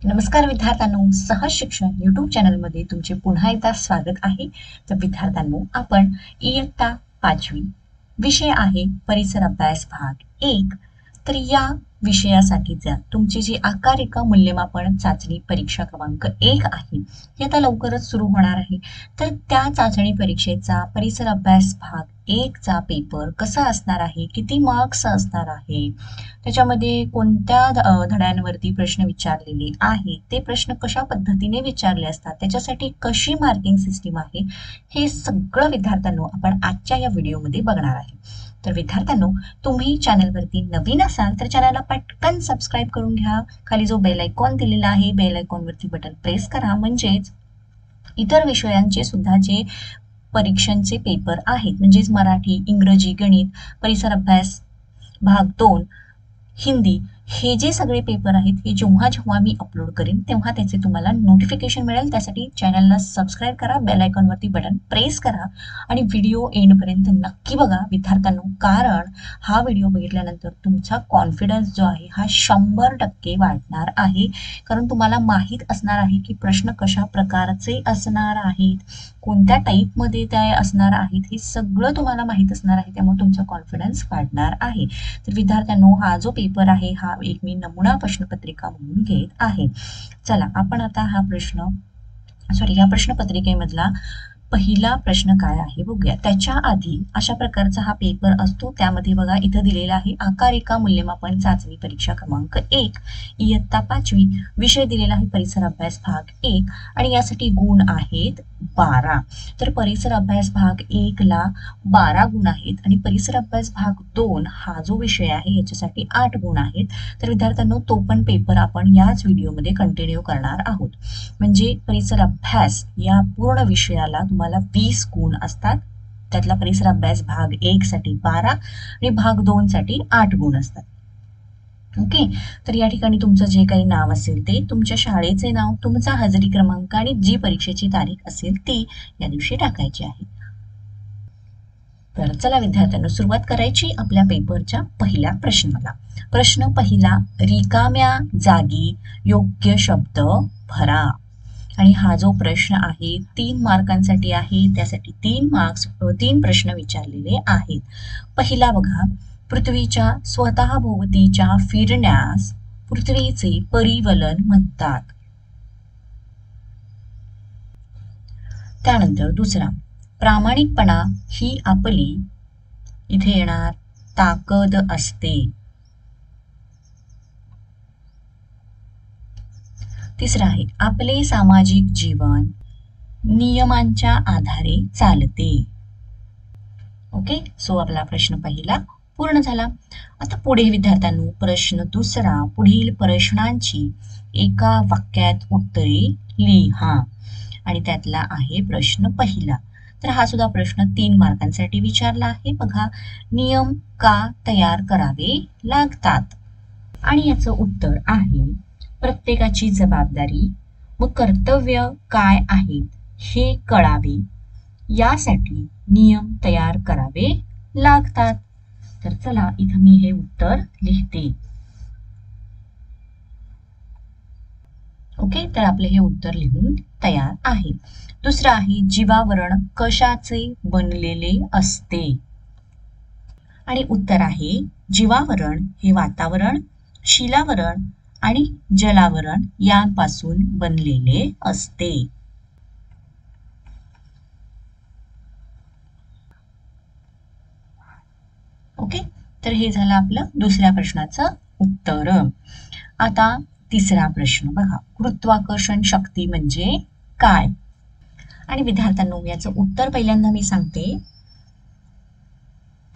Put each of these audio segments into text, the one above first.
नमस्कार विद्यार्थ्यांनो, सहज शिक्षण यूट्यूब चॅनलमध्ये तुमचे पुन्हा एकदा स्वागत आहे. तर विद्यार्थ्यांनो, आपण इयत्ता 5वी विषय आहे परिसर अभ्यास भाग 1. तर या विषयासाठीचा तुमची जी आकारिका मूल्यमापन चाचणी परीक्षा क्रमांक 1 आहे ती आता लवकरच सुरू होणार आहे. तर त्या चाचणी परीक्षेचा परिसर अभ्यास भाग 1 चा पेपर कसा असणार आहे, किती मार्क्स असणार आहे, त्याच्यामध्ये कोणत्या धड्यांवरती प्रश्न विचारलेले आहे, ते प्रश्न कशा पद्धतीने विचारले असतात, त्याच्यासाठी कशी मार्किंग सिस्टीम आहे, हे सगळं विद्यार्थ्यांनो आपण आजच्या या व्हिडिओमध्ये बघणार आहे. तर विद्यार्थ्यांनो, तुम्ही चॅनलवरती नवीन असाल तर चॅनलला पटकन सबस्क्राईब करून घ्या. खाली जो बेल आयकॉन दिलेला आहे, बेल आयकॉनवरती बटन प्रेस करा, म्हणजेच इतर विषयांचे सुद्धा जे परीक्षांचे पेपर आहेत, म्हणजेच मराठी, इंग्रजी, गणित, परिसर अभ्यास भाग 2, हिंदी, हे जे सगळे पेपर आहेत हे जेव्हा जेव्हा मी अपलोड करीन तेव्हा त्याचे तुम्हाला नोटिफिकेशन मिळेल. त्यासाठी चॅनलला सबस्क्राईब करा, बेल आयकॉनवरती बटन प्रेस करा आणि व्हिडिओ एंडपर्यंत नक्की बघा विद्यार्थ्यांनो, कारण हा व्हिडिओ बघितल्यानंतर तुमचा कॉन्फिडन्स जो आहे हा 100% वाढणार आहे. कारण तुम्हाला माहीत असणार आहे की प्रश्न कशा प्रकारचे असणार आहेत, कोणत्या टाईपमध्ये त्या असणार आहेत, हे सगळं तुम्हाला माहीत असणार आहे. त्यामुळे तुमचा कॉन्फिडन्स वाढणार आहे. तर विद्यार्थ्यांनो, हा जो पेपर आहे हा एक मी नमुना प्रश्नपत्रिका म्हणून घेत आहे. चला, आपण आता या प्रश्नपत्रिकेमधला पहिला प्रश्न काय आहे बघूया. त्याच्या आधी अशा प्रकारचा हा पेपर असतो. त्यामध्ये बघा इथं दिलेला आहे आकारिका मूल्यमापन चाचणी परीक्षा क्रमांक 1, इयत्ता 5वी, विषय दिलेला आहे परिसर अभ्यास भाग 1 आणि यासाठी गुण आहेत 12. तर परिसर अभ्यास भाग 1 ला 12 गुण आहेत आणि परिसर अभ्यास भाग 2 हा जो विषय आहे याच्यासाठी 8 गुण आहेत. तर विद्यार्थ्यांनो, तो पण पेपर आपण याच व्हिडिओमध्ये कंटिन्यू करणार आहोत. म्हणजे परिसर अभ्यास या पूर्ण विषयाला तुम्हाला 20 गुण असतात. त्यातला परिसर अभ्यास भाग 1 साठी 12 आणि भाग 2 साठी 8 गुण असतात. ओके, तर या ठिकाणी तुमचं जे काही नाव असेल ते, तुमच्या शाळेचे नाव, तुमचा हजेरी क्रमांक आणि जी परीक्षेची तारीख असेल ती या दिवशी टाकायची आहे. तर चला विद्यार्थ्यांनो, सुरुवात करायची आपल्या पेपरच्या पहिल्या प्रश्नाला. प्रश्न पहिला, रिकाम्या जागी योग्य शब्द भरा. आणि हा जो प्रश्न आहे 3 मार्कांसाठी आहे. त्यासाठी 3 प्रश्न विचारलेले आहेत. पहिला बघा, पृथ्वीच्या स्वतःभोवतीच्या फिरण्यास पृथ्वीचे परिवलन म्हणतात. त्यानंतर दुसरा, प्रामाणिकपणा ही आपली, इथे येणार ताकद असते. तिसरा आहे, आपले सामाजिक जीवन नियमांच्या आधारे चालते. ओके, सो आपला प्रश्न पहिला पूर्ण झाला. आता पुढे विद्यार्थ्यांनो, प्रश्न दुसरा, पुढील प्रश्नांची एका वाक्यात उत्तरे लिहा. आणि त्यातला आहे प्रश्न पहिला. तर हा सुद्धा प्रश्न 3 मार्कांसाठी विचारला आहे. बघा, नियम का तयार करावे लागतात? आणि याचं उत्तर आहे, प्रत्येकाची जबाबदारी व कर्तव्य काय आहेत हे कळावे यासाठी नियम तयार करावे लागतात. तर चला, इथं मी हे उत्तर लिहिते. ओके, तर आपले हे उत्तर लिहून तयार आहे. दुसरं आहे, जीवावरण कशाचे बनलेले असते? आणि उत्तर आहे, जीवावरण हे वातावरण, शिलावरण आणि जलावरण यांपासून बनलेले असते. ओके, तर हे झालं आपलं दुसऱ्या प्रश्नाचं उत्तर. आता तिसरा प्रश्न बघा, गुरुत्वाकर्षण शक्ती म्हणजे काय? आणि विद्यार्थ्यांनो, याचं उत्तर पहिल्यांदा मी सांगते.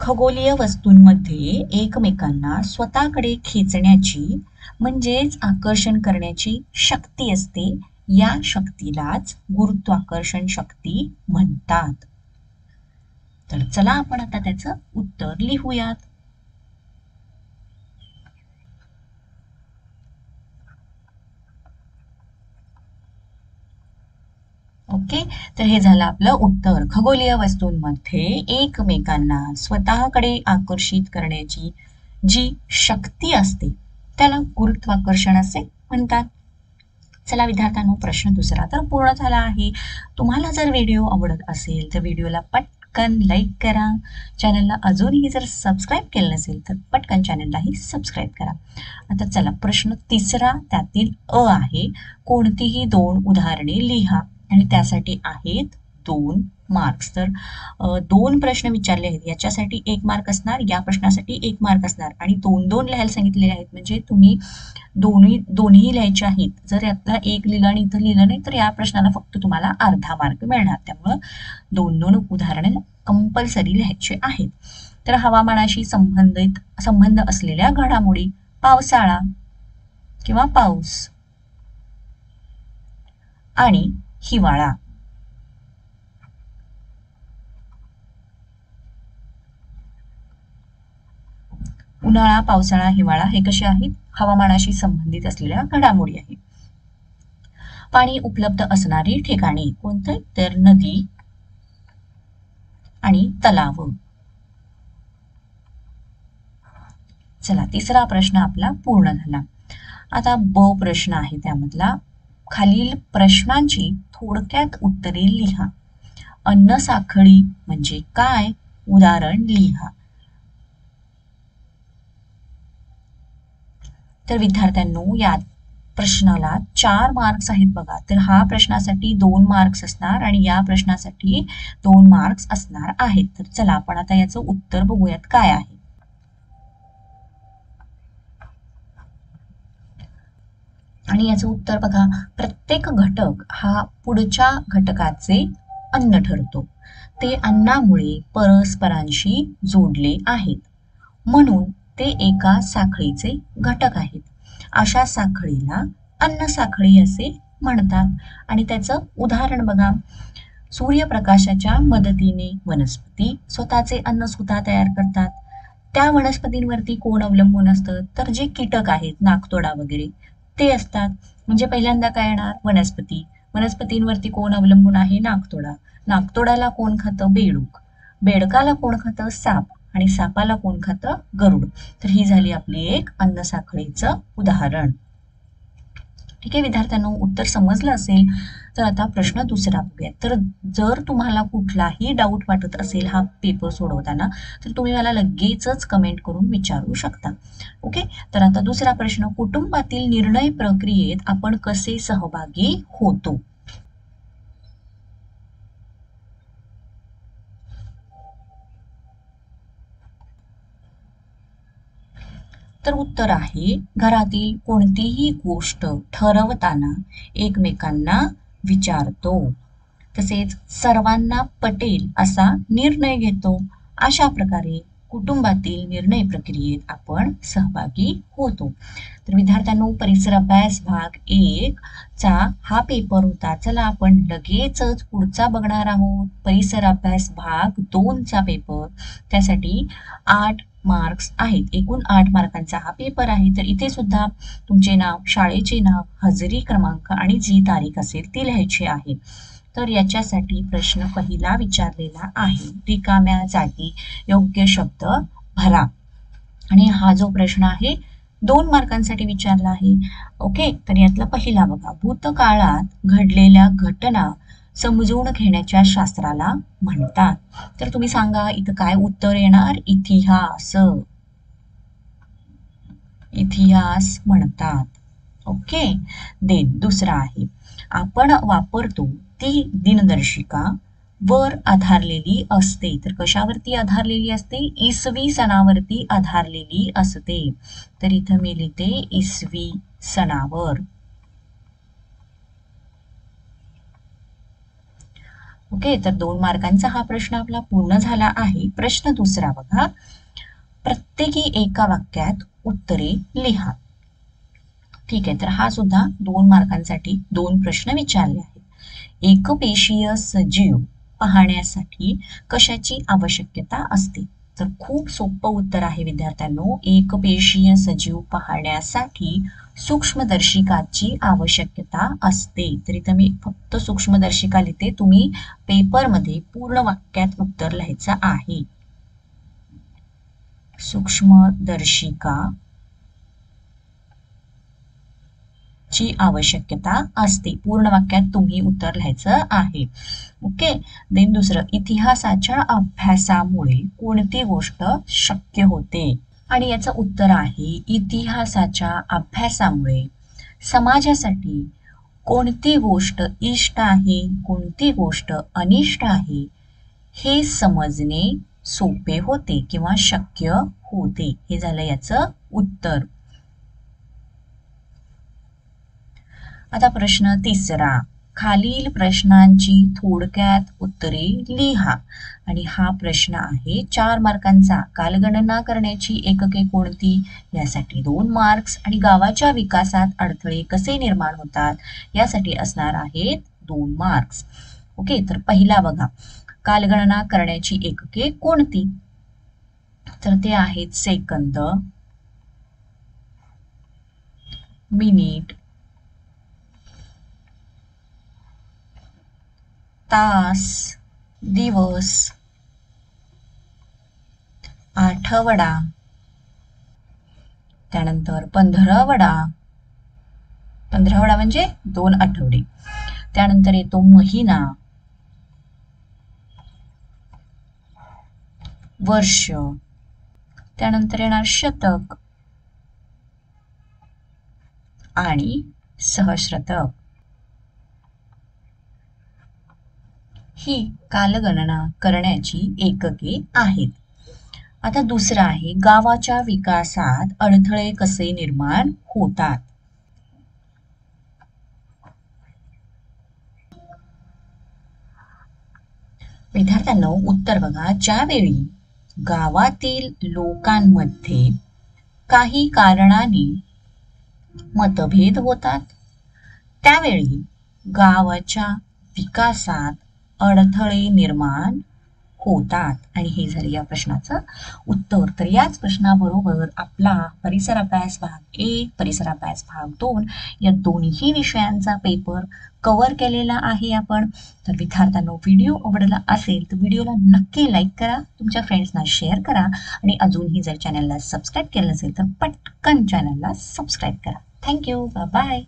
खगोलीय वस्तूंमध्ये एकमेकांना स्वतःकडे खेचण्याची म्हणजेच आकर्षण करण्याची शक्ती असते. या शक्तीलाच गुरुत्वाकर्षण शक्ती म्हणतात. तर चला, आपण आता त्याचं उत्तर लिहूयात. ओके, तर हे झालं आपलं उत्तर. खगोलीय वस्तूंमध्ये एकमेकांना स्वतःकडे आकर्षित करण्याची जी शक्ती असते त्याला गुरुत्वाकर्षण असे म्हणतात. चला विद्यार्थ्यांनो, प्रश्न दुसरा तर पूर्ण झाला आहे. तुम्हाला जर व्हिडिओ आवडत असेल तर व्हिडिओला पटकन लाईक करा. चॅनलला अजूनही जर सबस्क्राईब केलं नसेल तर पटकन चॅनललाही सबस्क्राईब करा. आता चला प्रश्न तिसरा, त्यातील अ आहे, कोणतीही 2 उदाहरणे लिहा आणि त्यासाठी आहेत 2 मार्क्स. तर 2 प्रश्न विचारले आहेत, याच्यासाठी 1 मार्क असणार, या प्रश्नासाठी 1 मार्क असणार आणि 2-2 लिहायला सांगितलेले आहेत. म्हणजे तुम्ही दोन्ही लिहायचे आहेत. जर यातला 1 लिहिलं आणि इथं लिहिलं नाही तर या प्रश्नाला फक्त तुम्हाला अर्धा मार्क मिळणार. त्यामुळं 2-2 उदाहरणे कंपल्सरी लिहायचे आहेत. तर हवामानाशी संबंध असलेल्या घडामोडी, पावसाळा किंवा पाऊस आणि हिवाळा. उन्हाळा, पावसाळा, हिवाळा हे कसे आहेत? हवामानाशी संबंधित असलेल्या घडामोडी आहेत. पाणी उपलब्ध असणारी ठिकाणे कोणते? तर नदी आणि तलाव. चला तिसरा प्रश्न आपला पूर्ण झाला. आता ब प्रश्न आहे त्यामधला, खालील प्रश्नांची थोडक्यात उत्तरे लिहा. अन्न साखळी म्हणजे काय? उदाहरण लिहा. तर विद्यार्थ्यांनो, या प्रश्नाला 4 मार्क्स आहेत बघा. तर हा प्रश्नासाठी 2 मार्क्स असणार आणि या प्रश्नासाठी 2 मार्क्स असणार आहेत. तर चला आपण आता याचं उत्तर बघूयात काय आहे. आणि याचं उत्तर बघा, प्रत्येक घटक हा पुढच्या घटकाचे अन्न ठरतो. ते अन्नामुळे परस्परांशी जोडले आहेत, म्हणून ते एका साखळीचे घटक आहेत. अशा साखळीला अन्न साखळी असे म्हणतात. आणि त्याचं उदाहरण बघा, सूर्यप्रकाशाच्या मदतीने वनस्पती स्वतःचे अन्न स्वतः तयार करतात. त्या वनस्पतींवरती कोण अवलंबून असतं? तर जे कीटक आहेत, नाकतोडा वगैरे ते असतात. म्हणजे पहिल्यांदा काय येणार? वनस्पती. वनस्पतींवरती कोण अवलंबून आहे? नाकतोडा. नाकतोडाला कोण खातं? बेडूक. बेडकाला कोण खातं? साप. आणि सापाला कोण खातं? गरुड. तर ही झाली आपली एक अन्न साखळीचं उदाहरण. ठीक आहे विद्यार्थ्यांनो, उत्तर समजलं असेल तर आता प्रश्न दुसरा बघूया. तर जर तुम्हाला कुठलाही डाऊट वाटत असेल हा पेपर सोडवताना तर तुम्ही मला लगेचच कमेंट करून विचारू शकता. ओके. तर आता दुसरा प्रश्न, कुटुंबातील निर्णय प्रक्रियेत आपण कसे सहभागी होतो? तर उत्तर आहे, घरातील कोणतीही गोष्ट ठरवताना एकमेकांना विचारतो, तसेच सर्वांना पटेल असा निर्णय घेतो. अशा प्रकारे कुटुंबातील निर्णय प्रक्रियेत आपण सहभागी होतो. तर विद्यार्थ्यांनो, परिसर अभ्यास भाग 1 चा हा पेपर होता. चला आपण लगेचच पुढचा बघणार आहोत, परिसर अभ्यास भाग 2 चा पेपर. त्यासाठी 8 मार्क्स आहेत. एकूण 8 मार्कांचा हा पेपर आहे. तर इथे सुद्धा तुमचे नाव, शाळेचे नाव, हजेरी क्रमांक आणि जी तारीख असेल ती लिहायची आहे. तर याच्यासाठी प्रश्न पहिला विचारलेला आहे, रिकाम्या जागी योग्य शब्द भरा. आणि हा जो प्रश्न आहे 2 मार्कांसाठी विचारला आहे. ओके. तर यातला पहिला बघा, भूतकाळात घडलेल्या घटना समजून घेण्याच्या शास्त्राला म्हणतात. तर तुम्ही सांगा इथं काय उत्तर येणार? इतिहास. इतिहास म्हणतात. ओके. देन दुसरा आहे, आपण वापरतो ती दिनदर्शिका वर आधारलेली असते. तर कशावरती आधारलेली असते? इसवी सणावरती आधारलेली असते. तर इथं मी लिहिते इसवी सणावर. ओके. तर 2 मार्कांचा हा प्रश्न आपला पूर्ण झाला आहे. प्रश्न दुसरा बघा, प्रत्येकी एका वाक्यात उत्तरे लिहा. ठीक आहे. तर हा सुद्धा 2 मार्कांसाठी 2 प्रश्न विचारले आहेत. एकपेशीय सजीव पाहण्यासाठी कशाची आवश्यकता असते? तर खूप सोपं उत्तर आहे विद्यार्थ्यांनो, एकपेशीय सजीव पाहण्यासाठी सूक्ष्मदर्शिकाची आवश्यकता असते. तर इथं मी फक्त सूक्ष्मदर्शिका लिहिते, तुम्ही पेपरमध्ये पूर्ण वाक्यात उत्तर लिहायचं आहे. सूक्ष्मदर्शिका ची आवश्यकता असते. पूर्ण वाक्यात तुम्ही उत्तर लिहायचं आहे. ओके. देन दुसरं, इतिहासाच्या अभ्यासामुळे कोणती गोष्ट शक्य होते? आणि याचं उत्तर आहे इतिहासाच्या अभ्यासामुळे समाजासाठी कोणती गोष्ट इष्ट आहे, कोणती गोष्ट अनिष्ट आहे हे समजणे सोपे होते किंवा शक्य होते. हे झालं याचं उत्तर. आता प्रश्न तिसरा, खालील प्रश्नांची थोडक्यात उत्तरे लिहा. आणि हा प्रश्न आहे 4 मार्कांचा. कालगणना करण्याची एकके कोणती? यासाठी 2 मार्क्स. आणि गावाच्या विकासात अडथळे कसे निर्माण होतात? यासाठी असणार आहेत 2 मार्क्स. ओके. तर पहिला बघा, कालगणना करण्याची एकके कोणती? तर ते आहेत सेकंद, मिनिट, तास, दिवस, आठवडा, त्यानंतर पंधरवडा. पंधरवडा म्हणजे 2 आठवडे. त्यानंतर येतो महिना, वर्ष, त्यानंतर येणार शतक आणि सहस्त्रक. ही कालगणना करण्याची एकके आहेत. आता दुसरं आहे, गावाच्या विकासात अडथळे कसे निर्माण होतात? विद्यार्थ्यांनो उत्तर बघा, ज्यावेळी गावातील लोकांमध्ये काही कारणाने मतभेद होतात त्यावेळी गावाच्या विकासात अडथळे निर्माण होतात. आणि हे झाले या प्रश्नाचं उत्तर. तर याच प्रश्नाबरोबर आपला परिसर अभ्यास भाग 1, परिसर अभ्यास भाग 2 या दोन्ही विषयांचा पेपर कव्हर केलेला आहे आपण. तर विद्यार्थ्यांनो व्हिडिओ आवडला असेल तर व्हिडिओला नक्की लाईक करा, तुमच्या फ्रेंड्सना शेअर करा आणि अजूनही जर चॅनलला सबस्क्राईब केलं नसेल तर पटकन चॅनलला सबस्क्राईब करा. थँक्यू. Bye bye.